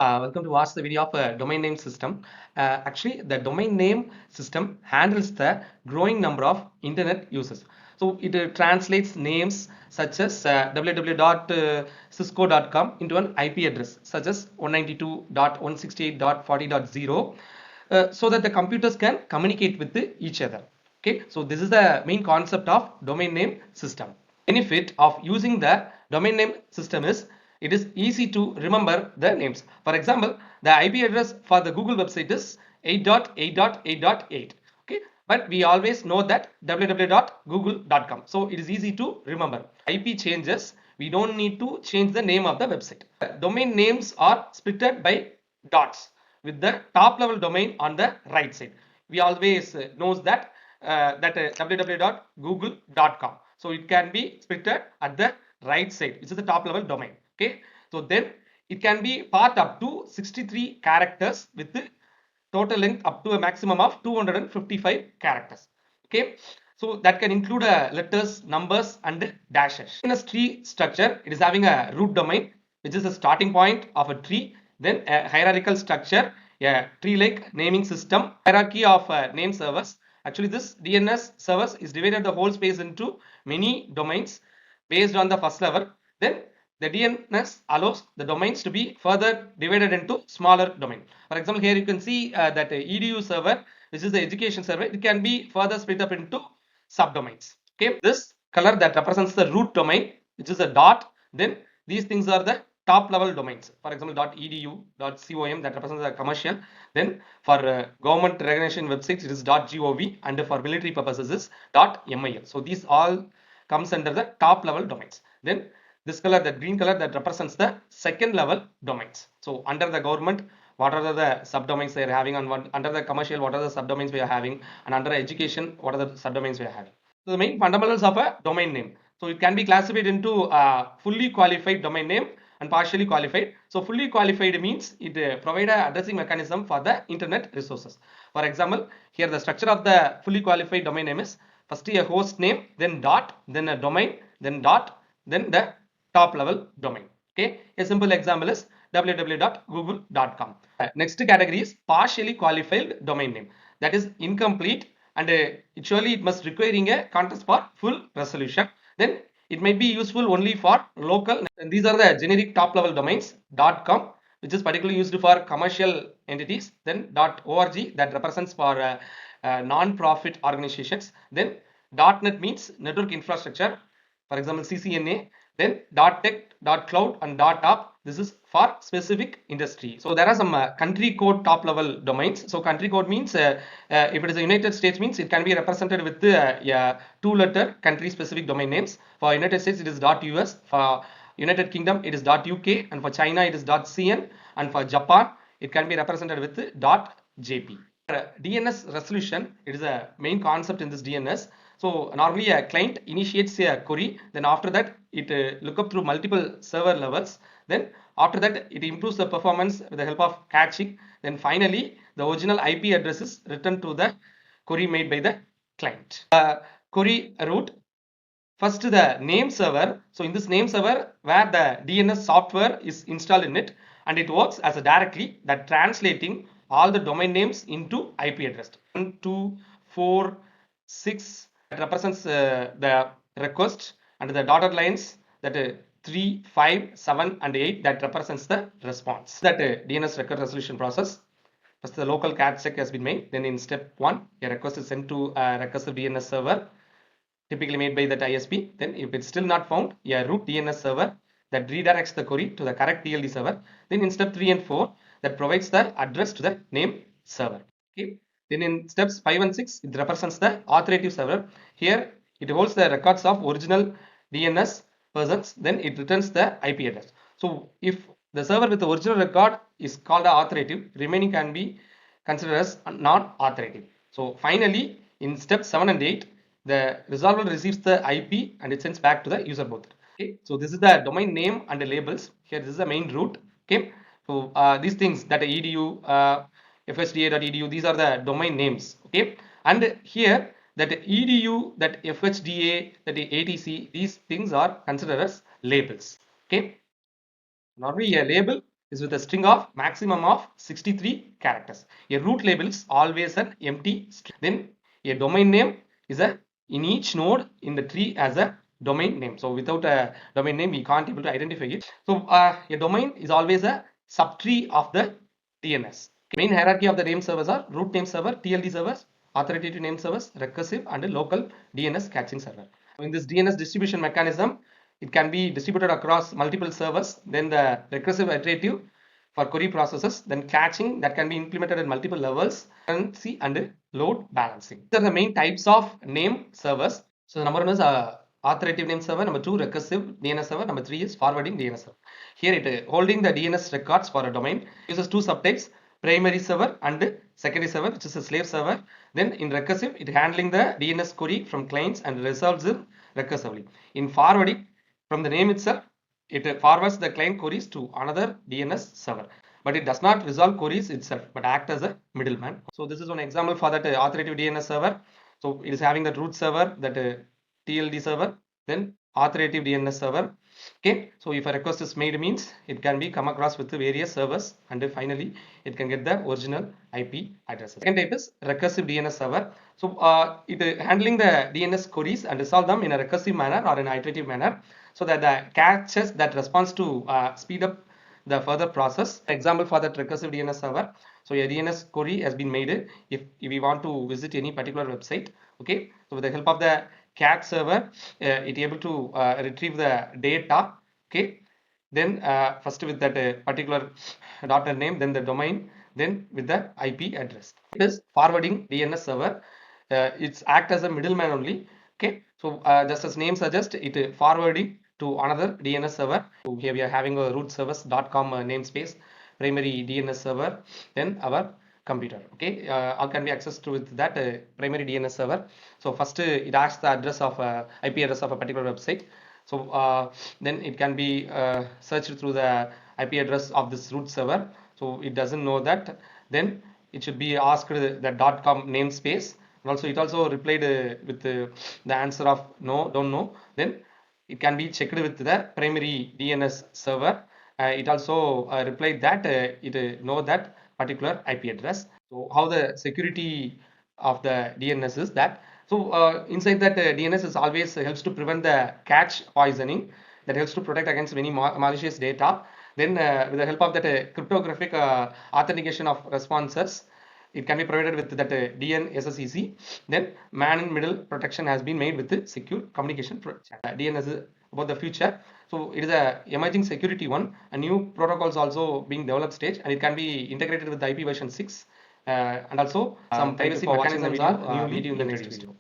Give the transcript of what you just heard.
Welcome to watch the video of domain name system. Actually, the domain name system handles the growing number of internet users. So it translates names such as www.cisco.com into an IP address such as 192.168.40.0 so that the computers can communicate with each other. Okay, so this is the main concept of domain name system. Benefit of using the domain name system is it is easy to remember the names. For example, the IP address for the Google website is 8.8.8.8. Okay, but we always know that www.google.com. So it is easy to remember. IP changes, we don't need to change the name of the website. Domain names are splitted by dots with the top level domain on the right side. We always knows that www.google.com. So it can be splitted at the right side, which is the top level domain. Okay, so then it can be part up to 63 characters with the total length up to a maximum of 255 characters. Okay, so that can include letters, numbers, and dashes. In a tree structure, it is having a root domain, which is the starting point of a tree. Then a hierarchical structure, a tree-like naming system, hierarchy of name servers. Actually, this DNS servers is divided the whole space into many domains based on the first level. Then the DNS allows the domains to be further divided into smaller domain. For example, here you can see that edu server, which is the education server, it can be further split up into subdomains. Okay, this color that represents the root domain, which is a dot. Then these things are the top level domains. For example, .edu, .com, that represents the commercial. Then for government recognition websites, it is .gov, and for military purposes is .mil. So these all comes under the top level domains. Then this color, that green color, that represents the second level domains. So under the government, what are the subdomains they are having, and under the commercial, what are the subdomains we are having, and under education, what are the subdomains we are having. So the main fundamentals of a domain name. So it can be classified into fully qualified domain name and partially qualified. So fully qualified means it provides an addressing mechanism for the internet resources. For example, here the structure of the fully qualified domain name is first a host name, then dot, then a domain, then dot, then the top level domain. Okay, a simple example is www.google.com. Next category is partially qualified domain name, that is incomplete, and it must requiring a context for full resolution. Then it might be useful only for local, and these are the generic top level domains. .com, which is particularly used for commercial entities. Then .org, that represents for non-profit organizations. Then .net means network infrastructure, for example CCNA. Then .tech, .cloud, and .app, this is for specific industry. So there are some country code top level domains. So country code means if it is a United States, means it can be represented with two-letter country specific domain names. For United States it is .us, for United Kingdom it is .uk, and for China it is .cn, and for Japan it can be represented with .jp. DNS resolution, it is a main concept in this DNS. So normally a client initiates a query, then after that it look up through multiple server levels. Then after that it improves the performance with the help of caching. Then finally the original IP address is returned to the query made by the client. Query route, first the name server. So in this name server where the DNS software is installed in it, and it works as a directory that translating all the domain names into IP address. 1, 2, 4, 6 that represents the request, and the dotted lines that 3, 5, 7, and 8 that represents the response. That DNS record resolution process. First the local cat check has been made. Then in step 1, a request is sent to a recursive DNS server, typically made by that ISP. Then if it's still not found, a root DNS server that redirects the query to the correct TLD server. Then in step 3 and 4, that provides the address to the name server. Okay. Then in steps 5 and 6, it represents the authoritative server. Here it holds the records of original DNS persons. Then it returns the IP address. So if the server with the original record is called authoritative, remaining can be considered as non-authoritative. So finally in step 7 and 8, the resolver receives the IP and it sends back to the user board. Okay, so this is the domain name and the labels. Here this is the main root. Okay, so these things that edu, fhda.edu, these are the domain names. Okay, and here that edu, that fhda, that atc, these things are considered as labels. Okay, normally a label is with a string of maximum of 63 characters. A root label is always an empty string. Then a domain name is a in each node in the tree as a domain name. So without a domain name, we can't able to identify it. So a domain is always a subtree of the DNS. Main hierarchy of the name servers are root name server, TLD servers, authoritative name servers, recursive, and local DNS caching server. In this DNS distribution mechanism, it can be distributed across multiple servers. Then the recursive iterative for query processes, then caching that can be implemented at multiple levels, concurrency and load balancing. These are the main types of name servers. So number one is authoritative name server, number two recursive DNS server, number three is forwarding DNS server. Here it holding the DNS records for a domain uses two subtypes, primary server and secondary server, which is a slave server. Then in recursive, it handling the DNS query from clients and resolves it recursively. In forwarding, from the name itself, it forwards the client queries to another DNS server, but it does not resolve queries itself, but act as a middleman. So this is one example for that authoritative DNS server. So it is having that root server, that TLD server, then authoritative DNS server. Okay, so if a request is made means it can be come across with the various servers, and finally it can get the original IP address. Second type is recursive DNS server. So it handling the DNS queries and resolve them in a recursive manner or in an iterative manner, so that the caches that responds to speed up the further process. Example for that recursive DNS server. So a DNS query has been made if we want to visit any particular website. Okay, so with the help of the cache server, it able to retrieve the data. Okay, then first with that particular .NET name, then the domain, then with the IP address. It is forwarding DNS server. It's act as a middleman only. Okay, so just as name suggests, it forwarding to another DNS server. So here we are having a root servers.com namespace, primary DNS server, then our computer. Okay, all can be accessed with that primary DNS server. So first it asks the address of IP address of a particular website. So then it can be searched through the IP address of this root server. So it doesn't know that. Then it should be asked the .com namespace. And also it also replied with the answer of no, don't know. Then it can be checked with the primary DNS server. It also replied that it know that particular IP address. So how the security of the DNS is that. So inside that DNS is always helps to prevent the cache poisoning, that helps to protect against many malicious data. Then with the help of that cryptographic authentication of responses, it can be provided with that DNSSEC. Then man-in-middle protection has been made with the secure communication DNS is about the future. So it is a emerging security one. A new protocols also being developed stage, and it can be integrated with the IP version 6. And also some privacy mechanisms are newly in the next video.